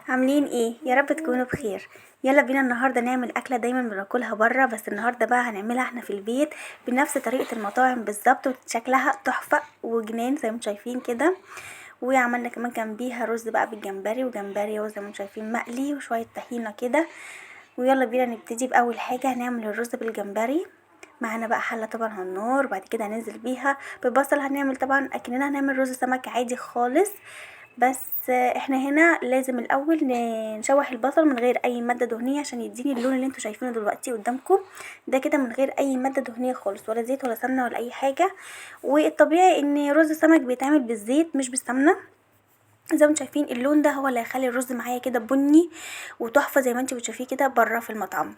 عاملين ايه؟ يا رب تكونوا بخير. يلا بينا النهارده نعمل اكله دايما بناكلها بره، بس النهارده بقى هنعملها احنا في البيت بنفس طريقه المطاعم بالظبط، وشكلها تحفه وجنان زي ما انتم شايفين كده. وعملنا كمان جنبيها رز بقى بالجمبري، وجمبري زي ما انتم شايفين مقلي وشويه طحينه كده. ويلا بينا نبتدي باول حاجه، هنعمل الرز بالجمبري. معانا بقى حله طبعا على النار، وبعد كده هننزل بيها ببصل. هنعمل طبعا اكننا هنعمل رز سمك عادي خالص، بس احنا هنا لازم الاول نشوح البصل من غير اي ماده دهنيه عشان يديني اللون اللي انتوا شايفينه دلوقتي قدامكم ده كده، من غير اي ماده دهنيه خالص، ولا زيت ولا سمنه ولا اي حاجه. والطبيعي ان رز السمك بيتعمل بالزيت مش بالسمنه. زي ما انتوا شايفين اللون ده هو اللي هيخلي الرز معايا كده بني وتحفه زي ما انتوا بتشوفيه كده بره في المطعم.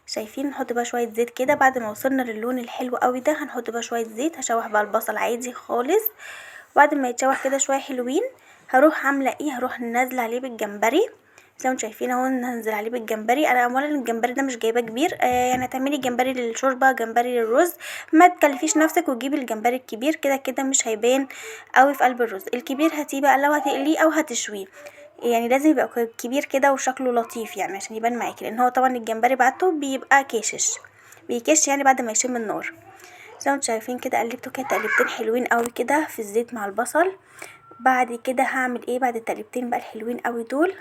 شايفين؟ نحط بقى شويه زيت كده بعد ما وصلنا للون الحلو قوي ده. هنحط بقى شويه زيت، هشوح بقى البصل عادي خالص. بعد ما يتشوح كده شويه حلوين، هروح عامله ايه، هروح نازله عليه بالجمبري. زي ما انتوا شايفين اهو، ننزل عليه بالجمبري. انا اولا الجمبري ده مش جايباه كبير، يعني هتعملي جمبري للشوربه جمبري للرز، ما تكلفيش نفسك وتجيبي الجمبري الكبير، كده كده مش هيبان قوي في قلب الرز. الكبير هاتيه بقى لو هتقليه او هتشويه، يعني لازم يبقى كبير كده وشكله لطيف يعني عشان يبان معاكي، لان هو طبعا الجمبري بعته بيبقى كاشش، بيكش يعني بعد ما يشم النار. زي ما انتوا شايفين كده قلبته كده تقلبتين حلوين قوي كده في الزيت مع البصل. بعد كده هعمل ايه بعد التقلبتين بقى الحلوين قوي دول؟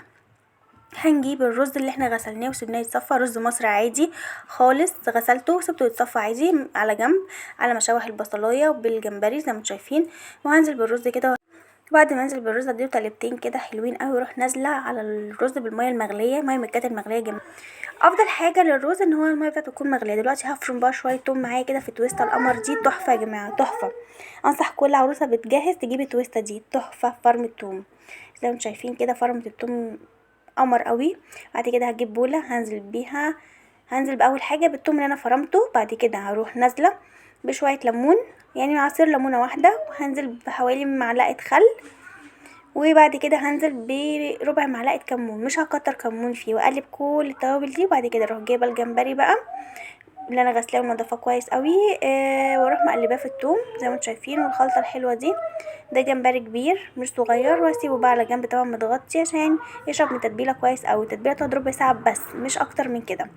هنجيب الرز اللي احنا غسلناه وسبناه يتصفى، رز مصر عادي خالص، غسلته وسبته يتصفى عادي على جنب على ما اشوح البصلايه بالجمبري زي ما انتوا شايفين. وهنزل بالرز كده. بعد ما انزل بالرز اديله تقلبتين كده حلوين قوي، واروح نازله على الرز بالميه المغليه، ميه من الكاتل المغليه جنب. افضل حاجه للرز ان هو الميه بتاعته تكون مغليه. دلوقتي هفرم بقى شويه توم معايا كده في تويستا القمر دي، تحفه يا جماعه تحفه. انصح كل عروسه بتجهز تجيب التويستا دي، تحفه في فرم التوم. زي ما انتم شايفين كده فرمت التوم قمر قوي. بعد كده هجيب بوله هنزل بيها، هنزل باول حاجه بالثوم اللي انا فرمته. بعد كده هروح نازله بشويه ليمون، يعني عصير ليمونه واحده، وهنزل بحوالي معلقه خل. وبعد كده هنزل بربع معلقه كمون، مش هكتر كمون فيه، واقلب كل التوابل دي. وبعد كده اروح جايبه الجمبري بقى اللي انا غسلاه ونضفاه كويس قوي، واروح مقلباه في الثوم زي ما انتم شايفين. والخلطه الحلوه دي، ده جمبري كبير مش صغير، واسيبه بقى على جنب طبعا متغطي عشان يشرب من تتبيله كويس قوي. التتبيله تقعد ربع ساعه بس مش اكتر من كده.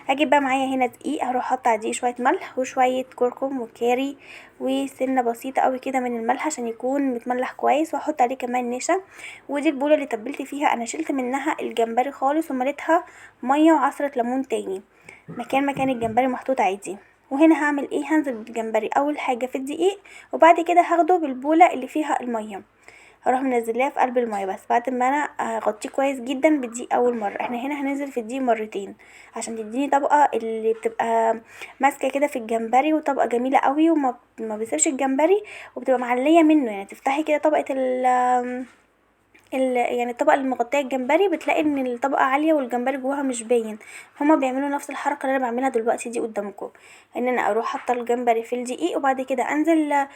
هجيب بقى معايا هنا دقيق، هروح احط على دقيق شويه ملح وشويه كركم وكاري وسنه بسيطه قوي كده من الملح عشان يكون متملح كويس، واحط عليه كمان نشا. ودي البوله اللي تبلت فيها، انا شلت منها الجمبري خالص ومليتها ميه وعصره ليمون تاني مكان الجمبري محطوط عادي. وهنا هعمل ايه، هنزل بالجمبري اول حاجه في الدقيق، وبعد كده هاخده بالبوله اللي فيها الميه، هروح منزلاه في قلب الميه. بس بعد ما انا اغطيه كويس جدا بالدقيق اول مره. احنا هنا هننزل في الدقيق مرتين عشان تديني طبقه اللي بتبقى ماسكه كده في الجمبري، وطبقه جميله قوي وما ما بيسيبش الجمبري، وبتبقى معليه منه. يعني تفتحي كده طبقه يعني الطبقه اللي مغطيه الجمبري، بتلاقي ان الطبقه عاليه والجمبري جواها مش باين. هما بيعملوا نفس الحركه اللي انا بعملها دلوقتي دي قدامكم، ان انا اروح حاطه الجمبري في الدقيق، وبعد كده انزل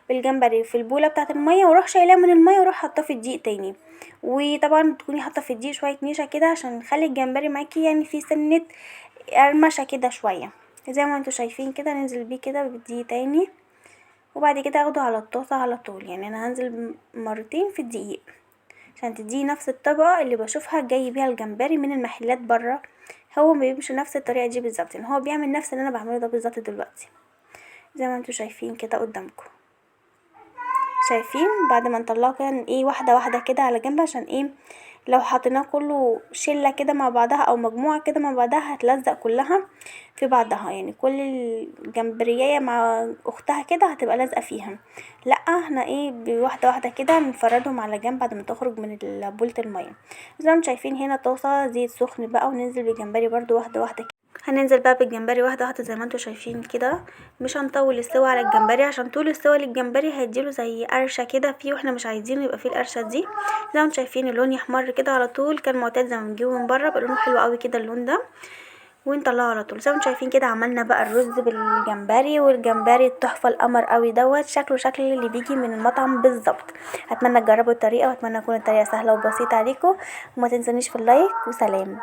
بالجمبري في البوله بتاعه الميه، واروح شايلاه من الميه واروح حاطاه في الدقيق تاني. وطبعا تكوني حاطه في الدقيق شويه نشا كده عشان نخلي الجمبري معاكي يعني في سنه قرمشه كده شويه. زي ما انتوا شايفين كده ننزل بيه كده بالدقيق تاني، وبعد كده اخده على الطاسه على طول. يعني انا هنزل مرتين في الدقيق عشان تديه نفس الطبقة اللي بشوفها جاي بيها الجمبري من المحلات برا. هو ما بيمشي نفس الطريقة دي بالظبط، ان هو بيعمل نفس اللي انا بعمله ده بالظبط دلوقتي زي ما انتوا شايفين كده قدامكم. شايفين بعد ما نطلعه كده ايه واحدة واحدة كده على جنب، عشان ايه لو حطيناه كله شلة كده مع بعضها او مجموعة كده مع بعضها هتلزق كلها في بعضها، يعني كل الجمبرية مع اختها كده هتبقى لازقة فيها. لا احنا ايه بواحدة واحدة كده نفردهم على جنب بعد ما تخرج من بولة المية. زي ما انتم شايفين هنا طاسة زيت سخن بقى، وننزل بالجمبري برضو واحدة واحدة. هننزل بقى بالجمبري واحده واحده زي ما انتوا شايفين كده، مش هنطول السوا على الجمبري عشان طول السوا للجمبري هيديله زي قرشه كده فيه، واحنا مش عايزينه يبقى فيه القرشه دي. زي ما انتوا شايفين اللون يحمر كده على طول، كان معتاد زي ما بنجيبه من بره بقى لونه حلو قوي كده اللون ده، ونطلعه على طول. زي ما انتوا شايفين كده عملنا بقى الرز بالجمبري، والجمبري التحفه القمر قوي دوت، شكله شكل اللي بيجي من المطعم بالظبط. اتمنى تجربوا الطريقه، واتمنى تكون الطريقه سهله وبسيطه عليكم، وما تنسونيش في اللايك. وسلام.